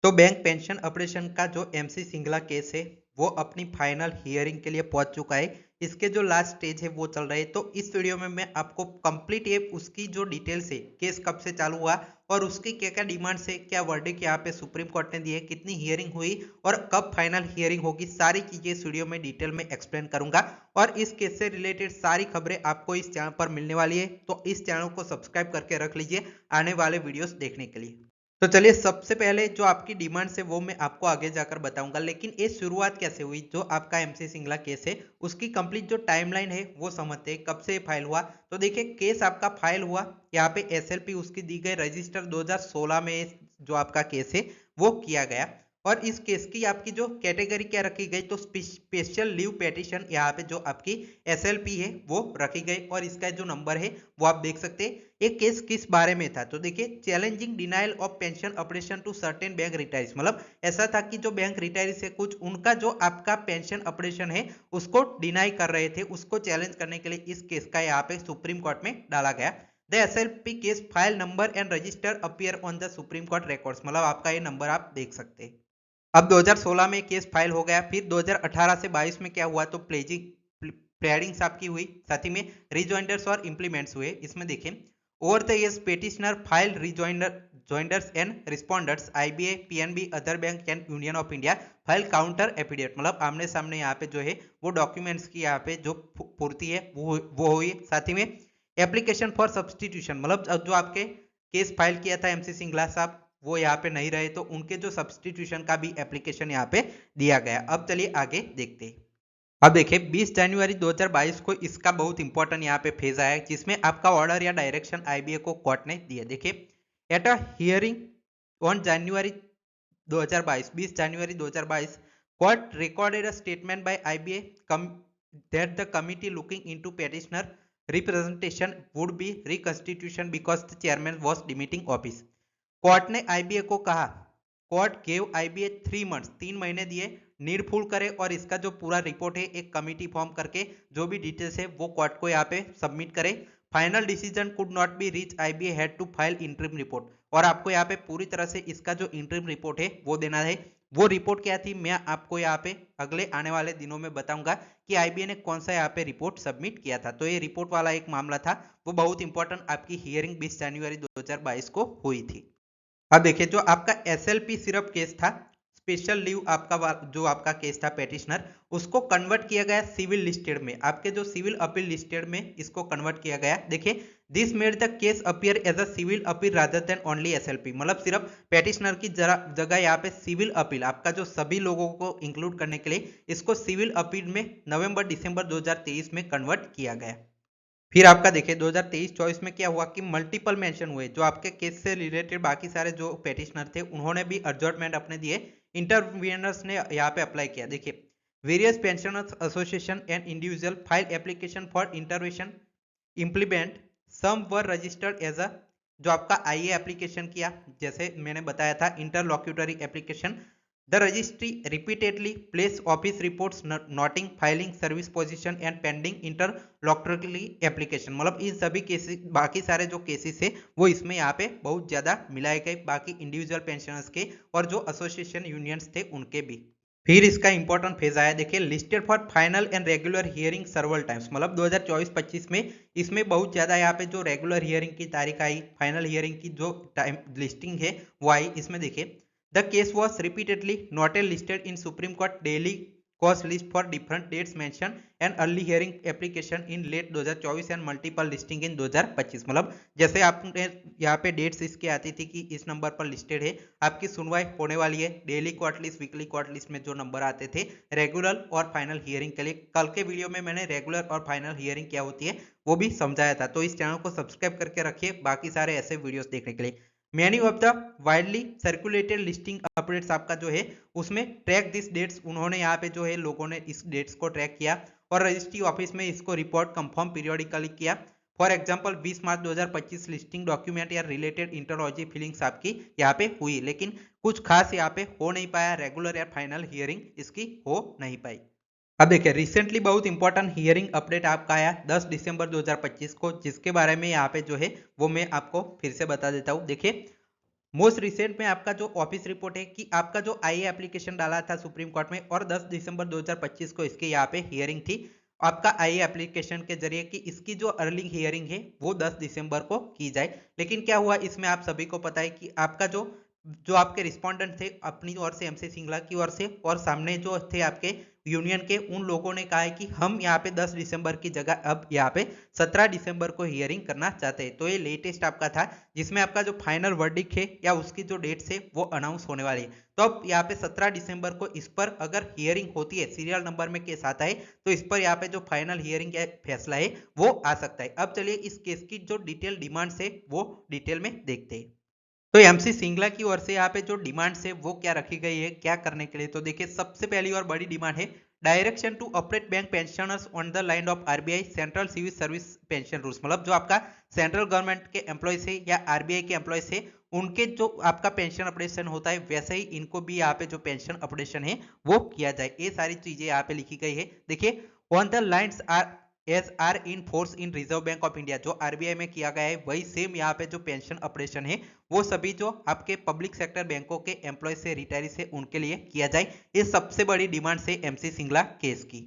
तो bank pension operation का जो एमसी सिंगला केस है वो अपनी फाइनल हियरिंग के लिए पहुंच चुका है। इसके जो लास्ट स्टेज है वो चल रहा है। तो इस वीडियो में मैं आपको कंप्लीट ये उसकी जो डिटेल्स है, केस कब से चालू हुआ और उसकी क्या क्या डिमांड्स है, क्या वर्डिक्ट यहाँ पे सुप्रीम कोर्ट ने दी है, कितनी हियरिंग हुई और कब फाइनल हियरिंग होगी, सारी चीजें इस वीडियो में डिटेल में एक्सप्लेन करूंगा। और इस केस से रिलेटेड सारी खबरें आपको इस चैनल पर मिलने वाली है, तो इस चैनल को सब्सक्राइब करके रख लीजिए आने वाले वीडियोस देखने के लिए। तो चलिए, सबसे पहले जो आपकी डिमांड्स है वो मैं आपको आगे जाकर बताऊंगा, लेकिन ये शुरुआत कैसे हुई जो आपका एमसी सिंगला केस है उसकी कंप्लीट जो टाइमलाइन है वो समझते हैं। कब से फाइल हुआ, तो देखिए केस आपका फाइल हुआ यहाँ पे एसएलपी उसकी दी गई रजिस्टर 2016 में जो आपका केस है वो किया गया। और इस केस की आपकी जो कैटेगरी क्या रखी गई, तो स्पेशल लीव पेटिशन यहाँ पे जो आपकी एसएलपी है वो रखी गई। और इसका जो नंबर है वो आप देख सकते हैं। एक केस किस बारे में था, तो देखिए challenging denial of pension operation to certain bank retirees, मतलब ऐसा था कि जो बैंक रिटायरीज है कुछ उनका जो आपका पेंशन ऑपरेशन है उसको डिनाई कर रहे थे, उसको चैलेंज करने के लिए इस केस का यहाँ पे सुप्रीम कोर्ट में डाला गया। The SLP case file number and register appear on the supreme court records, मतलब आपका ये नंबर आप देख सकते हैं। अब 2016 में केस फाइल हो गया। फिर 2018 से 22 में क्या हुआ, तो प्लेडिंग्स आपकी हुई, साथ ही में रिजॉइंडर्स और इंप्लीमेंट्स हुए। इसमें देखें over the years petitioner file rejoinders and responders IBA PNB other bank and union of India file counter affidavit, मतलब आमने सामने यहाँ पे जो है वो डॉक्यूमेंट्स की यहाँ पे जो पूर्ति है वो हुई। साथ ही में एप्लीकेशन फॉर सब्सटीट्यूशन, मतलब जो आपके केस फाइल किया था एमसी सिंगला साहब वो यहाँ पे नहीं रहे, तो उनके जो सब्सटीट्यूशन का भी एप्लीकेशन यहाँ पे दिया गया। अब चलिए आगे देखते हैं। अब देखिए 20 जनवरी 2022 को इसका बहुत इंपॉर्टेंट यहाँ पे फेज आया जिसमें आपका ऑर्डर या डायरेक्शन आईबीए को कोर्ट ने दिया। देखिए at a hearing on January 2022, 20 January 2022, court recorded a statement by IBA that the committee looking into petitioner representation would be reconstitution because the chairman was demitting office। Court ने IBA को कहा, court gave IBA 3 months, 3 महीने दिए, needful करे और इसका जो पूरा रिपोर्ट है एक कमिटी फॉर्म करके जो भी डिटेल्स है वो कोर्ट को यहाँ पे सबमिट करे। Final decision could not be reach, IBA had to file interim report, और आपको यहाँ पे पूरी तरह से इसका जो इंटरिम रिपोर्ट है वो देना है। वो रिपोर्ट क्या थी मैं आपको यहाँ पे अगले आने वाले दिनों में बताऊंगा कि आईबीए ने कौन सा यहाँ पे रिपोर्ट सबमिट किया था। तो ये रिपोर्ट वाला एक मामला था, वो बहुत इंपॉर्टेंट आपकी हियरिंग 20 जनवरी 2022 को हुई थी। अब देखिए जो आपका एसएलपी सिर्फ केस था, स्पेशल लीव आपका जो आपका केस था पेटिशनर, उसको कन्वर्ट किया गया सिविल लिस्टेड में। आपके जो सिविल अपील लिस्टेड में इसको कन्वर्ट किया गया। देखिए this made the case appear as a civil appeal rather than only SLP, मतलब सिर्फ पेटिशनर की जगह यहाँ पे सिविल अपील आपका जो सभी लोगों को इंक्लूड करने के लिए इसको सिविल अपील में नवंबर दिसंबर 2023 में कन्वर्ट किया गया। फिर आपका देखिए 2023-24 में क्या हुआ कि मल्टीपल मेंशन हुए, जो आपके केस से रिलेटेड बाकी सारे जो पेटिशनर थे उन्होंने भी एडजॉर्टमेंट अपने दिए, इंटरवीनर्स ने यहाँ पे अप्लाई किया। देखिए various pensioners association and individual file application for intervention implement, some were registered as a, जो आपका आईए एप्लीकेशन किया जैसे मैंने बताया था interlocutory application. The registry repeatedly place office reports noting filing service position and pending interlocutory application, मतलब इन सभी केसेस बाकी सारे जो केसेस है वो इसमें यहाँ पे बहुत ज्यादा मिलाए गए बाकी इंडिविजुअल पेंशनर्स के और जो एसोसिएशन यूनियंस थे उनके भी। फिर इसका इंपॉर्टेंट फेज आया, देखिए listed for final and regular hearing सर्वल times, मतलब 2024-25 में इसमें बहुत ज्यादा यहाँ पे जो रेगुलर हियरिंग की तारीख आई, फाइनल हियरिंग की जो टाइम लिस्टिंग है वो आई। इसमें देखिए the case was repeatedly not listed in Supreme Court daily cause list for different dates mention and early hearing application in late 2024 and multiple listing in 2025, मतलब जैसे आपने यहाँ पे डेट्स इसकी आती थी कि इस नंबर पर लिस्टेड है, आपकी सुनवाई होने वाली है, daily court list weekly court list में जो नंबर आते थे रेगुलर और फाइनल हियरिंग के लिए। कल के वीडियो में मैंने रेगुलर और फाइनल हियरिंग क्या होती है वो भी समझाया था, तो इस चैनल को सब्सक्राइब करके रखिए बाकी सारे ऐसे वीडियोस देखने के लिए। Many of the widely circulated listing updates आपका जो है उसमें ट्रैक दिस डेट्स, उन्होंने यहाँ पे जो है लोगों ने इस डेट्स को ट्रैक किया और रजिस्ट्री ऑफिस में इसको रिपोर्ट कंफर्म पीरियोडिकली किया। For example 20 March 2025 listing document या रिलेटेड इंटरलॉजी फीलिंग्स आपकी यहाँ पे हुई, लेकिन कुछ खास यहाँ पे हो नहीं पाया, रेगुलर या फाइनल हियरिंग इसकी हो नहीं पाई। अब देखिए रिसेंटली बहुत इंपॉर्टेंट हियरिंग अपडेट आपका आया 10 दिसंबर 2025 को, जिसके बारे में यहाँ पे जो है वो मैं आपको फिर से बता देता हूँ। देखिए मोस्ट रिसेंट में आपका जो ऑफिस रिपोर्ट है कि आपका जो आईए एप्लीकेशन डाला था सुप्रीम कोर्ट में और 10 दिसंबर 2025 को इसके यहाँ पे हियरिंग थी आपका आईए एप्लीकेशन के जरिए कि इसकी जो अर्ली हियरिंग है वो 10 दिसंबर को की जाए। लेकिन क्या हुआ इसमें आप सभी को पता है कि आपका जो जो आपके रिस्पोंडेंट थे अपनी ओर से एमसी सिंगला की ओर से और सामने जो थे आपके यूनियन के उन लोगों ने कहा है कि हम यहाँ पे 10 दिसंबर की जगह अब यहाँ पे 17 दिसंबर को हियरिंग करना चाहते हैं। तो ये लेटेस्ट आपका था जिसमें आपका जो फाइनल वर्डिक्ट है या उसकी जो डेट्स है वो अनाउंस होने वाली है। तो अब यहाँ पे 17 दिसंबर को इस पर अगर हियरिंग होती है सीरियल नंबर में केस आता है तो इस पर यहाँ पे जो फाइनल हियरिंग का फैसला है वो आ सकता है। अब चलिए इस केस की जो डिटेल डिमांड्स है वो डिटेल में देखते हैं। तो एमसी सिंगला की ओर से यहाँ पे जो डिमांड्स है वो क्या रखी गई है क्या करने के लिए, तो देखिए सबसे पहली और बड़ी डिमांड है direction to operate bank pensioners on the line of RBI central civil service pension rules. मतलब जो आपका सेंट्रल गवर्नमेंट के एम्प्लॉयज है या आरबीआई के एम्प्लॉयज है उनके जो आपका पेंशन अपडेशन होता है वैसे ही इनको भी यहाँ पे जो पेंशन अपडेशन है वो किया जाए। ये सारी चीजें यहाँ पे लिखी गई है। देखिए on the lines are as are in force in Reserve Bank of India, जो आरबीआई में किया गया है वही सेम यहाँ पे जो पेंशन ऑपरेशन है वो सभी जो आपके पब्लिक सेक्टर बैंकों के एम्प्लॉय से रिटायरी से उनके लिए किया जाए। ये सबसे बड़ी डिमांड से एमसी सिंगला केस की।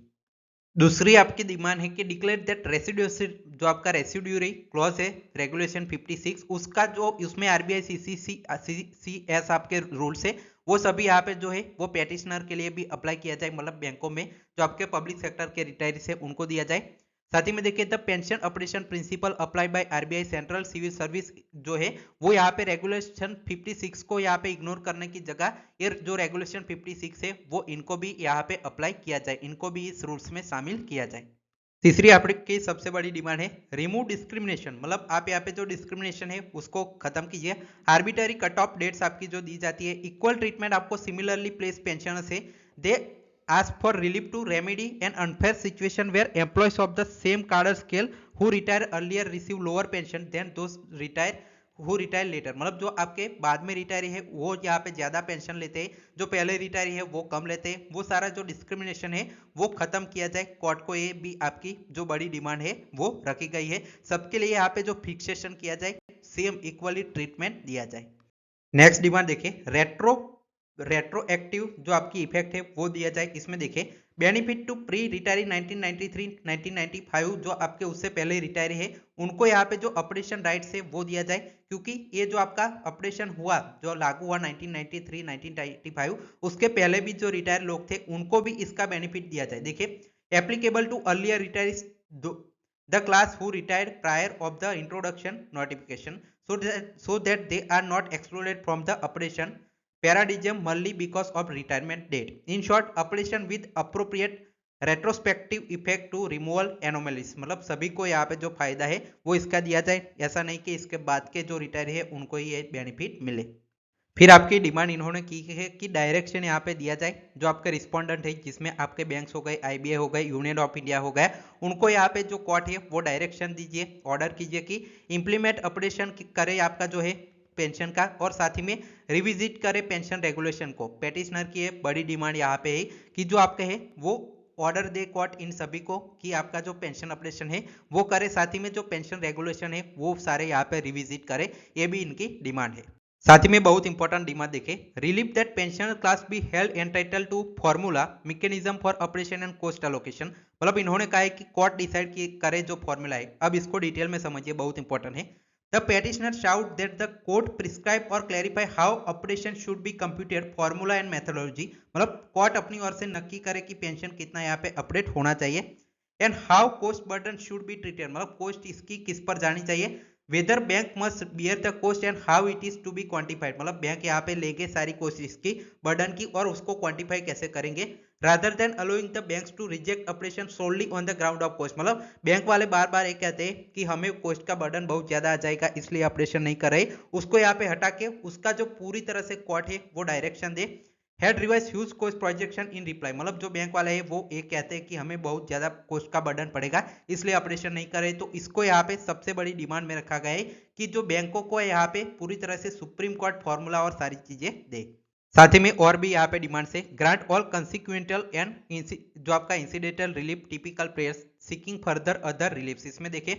दूसरी आपकी डिमांड है कि डिक्लेयर दैट रेसिड्यू जो आपका रेसिड्यूरी क्लॉज है रेगुलेशन 56 उसका जो उसमें आरबीआई सीसीसीएस आपके रूल्स है वो सभी यहाँ पे जो है वो पेटिशनर के लिए भी अप्लाई किया जाए। मतलब बैंकों में जो आपके पब्लिक सेक्टर के रिटायरीज है उनको दिया जाए। साथ ही में देखिए the pension operation principle applied by RBI central civil service जो है वो यहाँ पे रेगुलेशन 56 को यहाँ पे इग्नोर करने की जगह ये जो रेगुलेशन 56 है वो इनको भी यहाँ पे अप्लाई किया जाए, इनको भी इस रूल्स में शामिल किया जाए। तीसरी आपकी सबसे बड़ी डिमांड है रिमूव डिस्क्रिमिनेशन। मतलब आप यहाँ पे जो डिस्क्रिमिनेशन है उसको खत्म कीजिए। आर्बिटरी कट ऑफ डेट्स आपकी जो दी जाती है इक्वल ट्रीटमेंट आपको सिमिलरली प्लेस पेंशन से दे ask for relief to remedy an unfair situation where employees of the same cadre scale who retire earlier receive lower pension than those who retire later। मतलब जो आपके बाद में retiree है वो यहाँ पे ज्यादा पेंशन लेते हैं, जो पहले रिटायरी है वो कम लेते हैं। वो सारा जो डिस्क्रिमिनेशन है वो खत्म किया जाए। कोर्ट को ये भी आपकी जो बड़ी डिमांड है वो रखी गई है। सबके लिए यहाँ पे जो फिक्सेशन किया जाए सेम इक्वली ट्रीटमेंट दिया जाए। नेक्स्ट डिमांड देखिए रेट्रोएक्टिव जो आपकी इफेक्ट है वो दिया जाए। इसमें देखिए बेनिफिट टू प्री रिटायरी 1993-1995 जो आपके उससे पहले रिटायरी है उनको यहाँ पे जो अपडेशन राइट्स है वो दिया जाए, क्योंकि ये जो आपका अपडेशन हुआ जो लागू हुआ 1993-1995 उसके पहले भी जो रिटायर लोग थे उनको भी इसका बेनिफिट दिया जाए। देखिए applicable to earlier retirees the class who retired prior of the introduction notification so that they are not excluded from the operation paradigm merely because of retirement date. In short, operation with appropriate retrospective effect to removal anomalies। मतलब सभी को यहाँ पे जो फायदा है वो इसका दिया जाए, ऐसा नहीं कि इसके बाद के जो रिटायर है उनको ही ये बेनिफिट मिले। फिर आपकी डिमांड इन्होंने की है कि डायरेक्शन यहाँ पे दिया जाए जो आपके रिस्पोंडेंट है जिसमें आपके बैंक्स हो गए आईबीआई हो गए यूनियन ऑफ इंडिया हो गया उनको यहाँ पे जो कोर्ट है वो डायरेक्शन दीजिए ऑर्डर कीजिए कि इंप्लीमेंट अपडेशन करे आपका जो है पेंशन का और साथ ही में रिविजिट करे पेंशन रेगुलेशन को। पेटिशनर की बड़ी डिमांड यहाँ पे है कि जो आपके है वो ऑर्डर दे कोर्ट इन सभी को कि आपका जो पेंशन अपडेशन है वो करे, साथ ही में जो पेंशन रेगुलेशन है वो सारे यहाँ पे रिविजिट करे, ये भी इनकी डिमांड है। साथ ही में बहुत इंपॉर्टेंट डिमांड देखे relief that pensioner class be held entitle to formula mechanism for operation and cost allocation. मतलब इन्होंने कहा है कि कोर्ट डिसाइड करे जो फॉर्मूला है। अब इसको डिटेल में समझिए, बहुत इंपॉर्टेंट है। The petitioner sought that the court prescribe और clarify how operation should be computed formula and methodology. मतलब कोर्ट अपनी ओर से नक्की करे कि पेंशन कितना यहाँ पे अपडेट होना चाहिए and how cost burden should be treated. मतलब कॉस्ट इसकी किस पर जानी चाहिए, whether bank must bear the cost and how it is to be quantified. मतलब बैंक यहाँ पे लेंगे सारी कॉस्ट इसकी बर्डन की और उसको क्वांटिफाई कैसे करेंगे, rather than allowing the banks to reject operation solely on the ground of cost. मतलब बैंक वाले बार बार ये कहते हैं कि हमें कॉस्ट का बर्डन बहुत ज्यादा आ जाएगा इसलिए ऑपरेशन नहीं कर रहे, उसको यहाँ पे हटा के उसका जो पूरी तरह से कोर्ट है वो डायरेक्शन दे। Head revise huge cost projection इन रिप्लाई। मतलब जो बैंक वाला है वो एक कहते हैं कि हमें बहुत ज्यादा कॉस्ट का बर्डन पड़ेगा इसलिए ऑपरेशन नहीं करे, तो इसको यहाँ पे सबसे बड़ी डिमांड में रखा गया है कि जो बैंकों को यहाँ पे पूरी तरह से सुप्रीम कोर्ट फॉर्मूला और सारी चीजें दे। साथ ही में और भी यहाँ पे डिमांड से ग्रांट ऑल कंसिक्वेंटल एंड जो आपका incidental relief typical prayers seeking further other relief. इसमें देखिए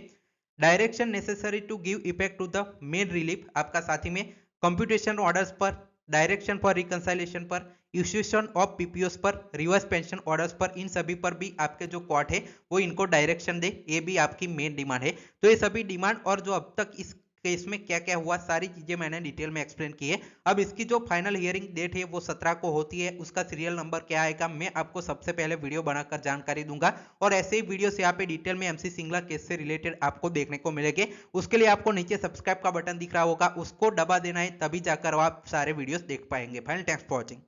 direction necessary to give effect to the main relief आपका, साथ ही में कंप्यूटेशन ऑर्डर्स पर, डायरेक्शन फॉर रिकंसाइलेशन पर, इश्यूशन ऑफ पीपीओस पर, रिवर्स पेंशन ऑर्डर्स पर, इन सभी पर भी आपके जो कोर्ट है वो इनको डायरेक्शन दे, ये भी आपकी मेन डिमांड है। तो ये सभी डिमांड और जो अब तक इस केस में क्या क्या हुआ सारी चीजें मैंने डिटेल में एक्सप्लेन की है। अब इसकी जो फाइनल हियरिंग डेट है वो 17 को होती है, उसका सीरियल नंबर क्या आएगा मैं आपको सबसे पहले वीडियो बनाकर जानकारी दूंगा, और ऐसे ही वीडियोस यहाँ पे डिटेल में एमसी सिंगला केस से रिलेटेड आपको देखने को मिलेंगे। उसके लिए आपको नीचे सब्सक्राइब का बटन दिख रहा होगा, उसको दबा देना है, तभी जाकर आप सारे वीडियोस देख पाएंगे। Final, thanks for watching.